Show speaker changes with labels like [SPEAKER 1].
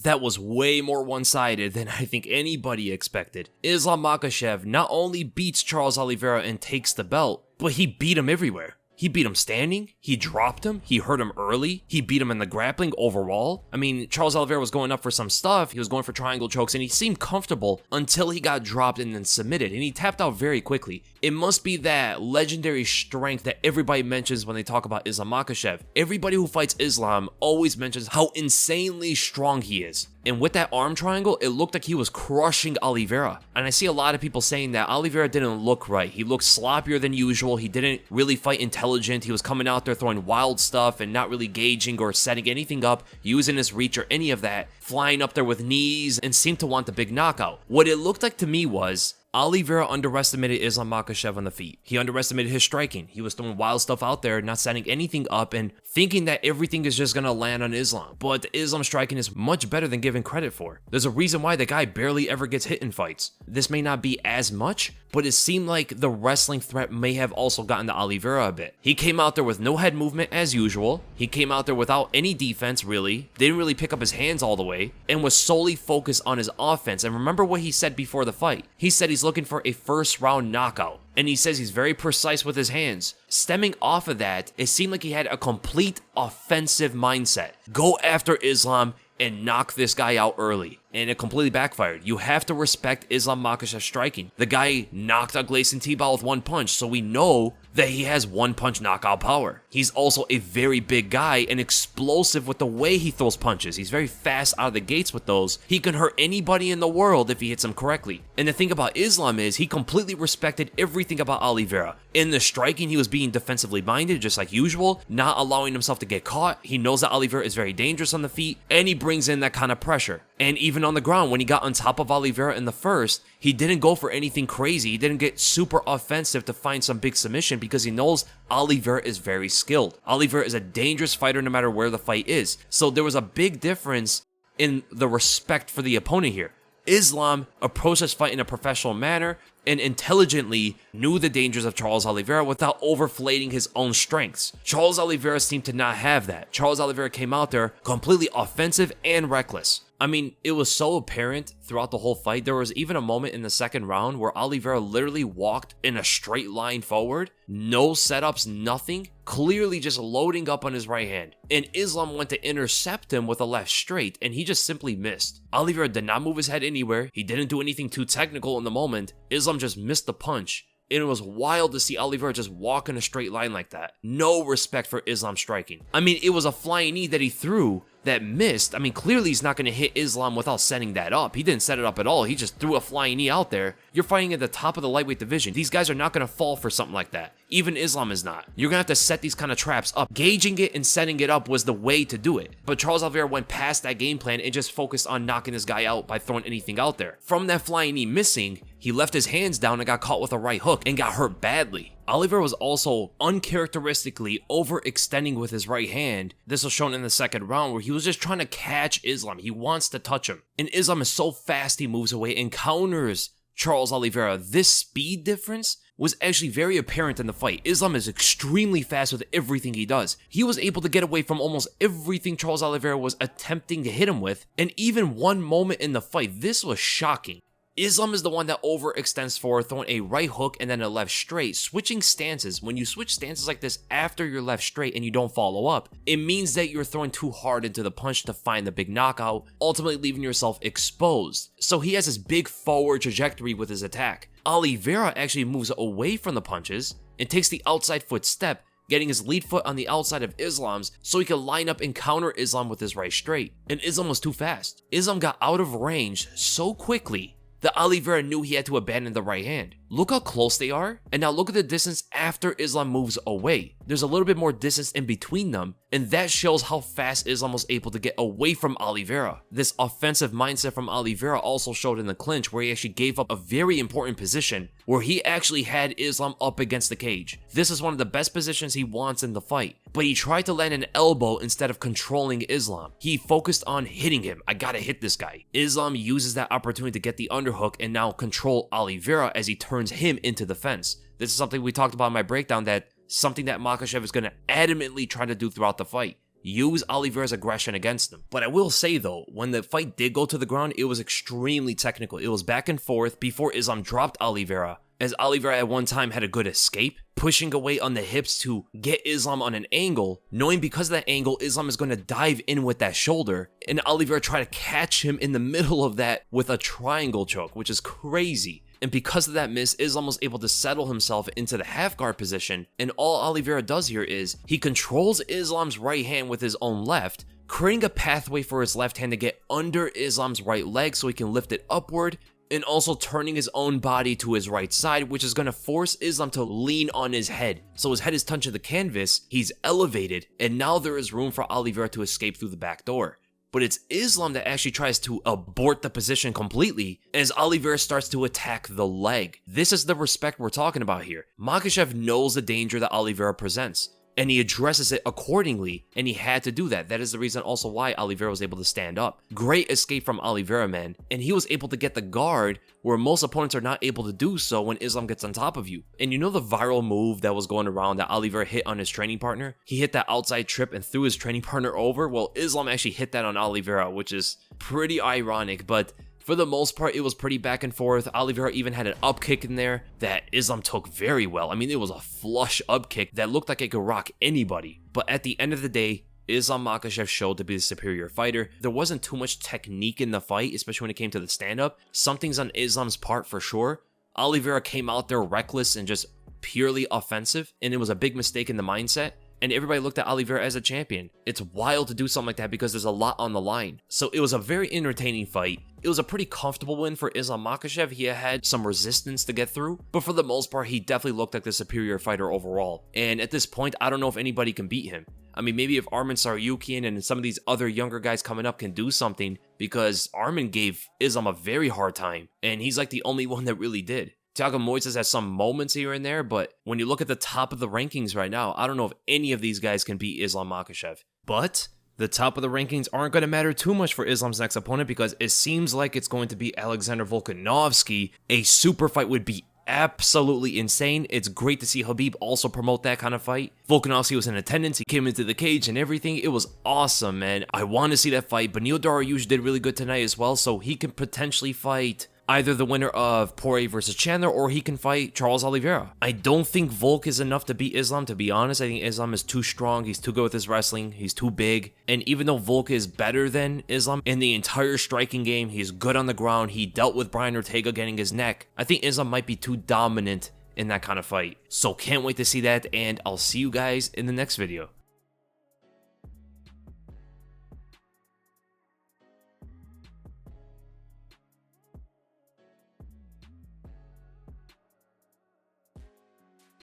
[SPEAKER 1] That was way more one-sided than I think anybody expected. Islam Makhachev not only beats Charles Oliveira and takes the belt, but he beat him everywhere. He beat him standing, he dropped him, he hurt him early, he beat him in the grappling overall. I mean, Charles Oliveira was going up for some stuff, he was going for triangle chokes, and he seemed comfortable until he got dropped and then submitted, and he tapped out very quickly. It must be that legendary strength that everybody mentions when they talk about Islam Makhachev. Everybody who fights Islam always mentions how insanely strong he is. And with that arm triangle, it looked like he was crushing Oliveira. And I see a lot of people saying that Oliveira didn't look right. He looked sloppier than usual. He didn't really fight intelligent. He was coming out there throwing wild stuff and not really gauging or setting anything up, using his reach or any of that, flying up there with knees and seemed to want the big knockout. What it looked like to me was Oliveira underestimated Islam Makhachev on the feet. He underestimated his striking. He was throwing wild stuff out there, not setting anything up, and thinking that everything is just gonna land on Islam. But Islam striking is much better than given credit for. There's a reason why the guy barely ever gets hit in fights. This may not be as much, but it seemed like the wrestling threat may have also gotten to Oliveira a bit. He came out there with no head movement as usual. He came out there without any defense, really. Didn't really pick up his hands all the way, and was solely focused on his offense. And remember what he said before the fight. He said he's looking for a first round knockout. And he says he's very precise with his hands. Stemming off of that, it seemed like he had a complete offensive mindset. Go after Islam and knock this guy out early. And it completely backfired. You have to respect Islam Makhachev striking. The guy knocked out Gleison Tibau with one punch, so we know that he has one punch knockout power. He's also a very big guy and explosive with the way he throws punches. He's very fast out of the gates with those. He can hurt anybody in the world if he hits him correctly. And the thing about Islam is he completely respected everything about Oliveira. In the striking, he was being defensively minded, just like usual, not allowing himself to get caught. He knows that Oliveira is very dangerous on the feet, and he brings in that kind of pressure. And even on the ground, when he got on top of Oliveira in the first, he didn't go for anything crazy. He didn't get super offensive to find some big submission because he knows Oliveira is very skilled. Oliveira is a dangerous fighter no matter where the fight is. So there was a big difference in the respect for the opponent here. Islam approached this fight in a professional manner and intelligently knew the dangers of Charles Oliveira without overflating his own strengths. Charles Oliveira seemed to not have that. Charles Oliveira came out there completely offensive and reckless. I mean, it was so apparent throughout the whole fight. There was even a moment in the second round where Oliveira literally walked in a straight line forward, no setups, nothing, clearly just loading up on his right hand. And Islam went to intercept him with a left straight, and he just simply missed. Oliveira did not move his head anywhere. He didn't do anything too technical in the moment. Islam just missed the punch. And it was wild to see Oliveira just walk in a straight line like that. No respect for Islam striking. I mean, it was a flying knee that he threw that missed. I mean, clearly he's not going to hit Islam without setting that up. He didn't set it up at all. He just threw a flying knee out there. You're fighting at the top of the lightweight division. These guys are not going to fall for something like that. Even Islam is not. You're going to have to set these kind of traps up. Gauging it and setting it up was the way to do it. But Charles Oliveira went past that game plan and just focused on knocking this guy out by throwing anything out there. From that flying knee missing, he left his hands down and got caught with a right hook and got hurt badly. Oliveira was also uncharacteristically overextending with his right hand. This was shown in the second round where he was just trying to catch Islam. He wants to touch him. And Islam is so fast he moves away and counters Charles Oliveira. This speed difference was actually very apparent in the fight. Islam is extremely fast with everything he does. He was able to get away from almost everything Charles Oliveira was attempting to hit him with. And even one moment in the fight, this was shocking. Islam is the one that overextends forward, throwing a right hook and then a left straight, switching stances. When you switch stances like this after your left straight and you don't follow up, it means that you're throwing too hard into the punch to find the big knockout, ultimately leaving yourself exposed. So he has this big forward trajectory with his attack. Oliveira actually moves away from the punches and takes the outside foot step, getting his lead foot on the outside of Islam's so he could line up and counter Islam with his right straight. And Islam was too fast. Islam got out of range so quickly that Oliveira knew he had to abandon the right hand. Look how close they are, and now look at the distance after Islam moves away. There's a little bit more distance in between them, and that shows how fast Islam was able to get away from Oliveira. This offensive mindset from Oliveira also showed in the clinch, where he actually gave up a very important position, where he actually had Islam up against the cage. This is one of the best positions he wants in the fight, but he tried to land an elbow instead of controlling Islam. He focused on hitting him. I gotta hit this guy. Islam uses that opportunity to get the underhook and now control Oliveira as he turns him into the fence. This is something we talked about in my breakdown, that something that Makhachev is going to adamantly try to do throughout the fight. use Oliveira's aggression against him. But I will say though, when the fight did go to the ground, it was extremely technical. It was back and forth before Islam dropped Oliveira, as Oliveira at one time had a good escape, pushing away on the hips to get Islam on an angle, knowing because of that angle, Islam is going to dive in with that shoulder, and Oliveira tried to catch him in the middle of that with a triangle choke, which is crazy. And because of that miss, Islam was able to settle himself into the half guard position, and all Oliveira does here is he controls Islam's right hand with his own left, creating a pathway for his left hand to get under Islam's right leg so he can lift it upward, and also turning his own body to his right side, which is going to force Islam to lean on his head. So his head is touching the canvas, he's elevated, and now there is room for Oliveira to escape through the back door. But it's Islam that actually tries to abort the position completely as Oliveira starts to attack the leg. This is the respect we're talking about here. Makhachev knows the danger that Oliveira presents, and he addresses it accordingly, and he had to do that. That is the reason also why Oliveira was able to stand up. Great escape from Oliveira, man, and he was able to get the guard where most opponents are not able to do so when Islam gets on top of you. And you know the viral move that was going around that Oliveira hit on his training partner? He hit that outside trip and threw his training partner over? Well, Islam actually hit that on Oliveira, which is pretty ironic, but for the most part, it was pretty back and forth. Oliveira even had an up kick in there that Islam took very well. I mean, it was a flush up kick that looked like it could rock anybody. But at the end of the day, Islam Makhachev showed to be the superior fighter. There wasn't too much technique in the fight, especially when it came to the stand-up. Something's on Islam's part for sure. Oliveira came out there reckless and just purely offensive, and it was a big mistake in the mindset. And everybody looked at Oliveira as a champion. It's wild to do something like that because there's a lot on the line. So it was a very entertaining fight. It was a pretty comfortable win for Islam Makhachev. He had some resistance to get through, but for the most part, he definitely looked like the superior fighter overall. And at this point, I don't know if anybody can beat him. I mean, maybe if Arman Tsarukyan and some of these other younger guys coming up can do something, because Arman gave Islam a very hard time, and he's like the only one that really did. Thiago Moises has some moments here and there, but when you look at the top of the rankings right now, I don't know if any of these guys can beat Islam Makhachev. But the top of the rankings aren't going to matter too much for Islam's next opponent because it seems like it's going to be Alexander Volkanovski. A super fight would be absolutely insane. It's great to see Khabib also promote that kind of fight. Volkanovski was in attendance. He came into the cage and everything. It was awesome, man. I want to see that fight. Beneil Dariush did really good tonight as well, so he can potentially fight either the winner of Poirier versus Chandler, or he can fight Charles Oliveira. I don't think Volk is enough to beat Islam, to be honest. I think Islam is too strong. He's too good with his wrestling. He's too big. And even though Volk is better than Islam in the entire striking game, he's good on the ground. He dealt with Brian Ortega getting his neck. I think Islam might be too dominant in that kind of fight. So can't wait to see that, and I'll see you guys in the next video.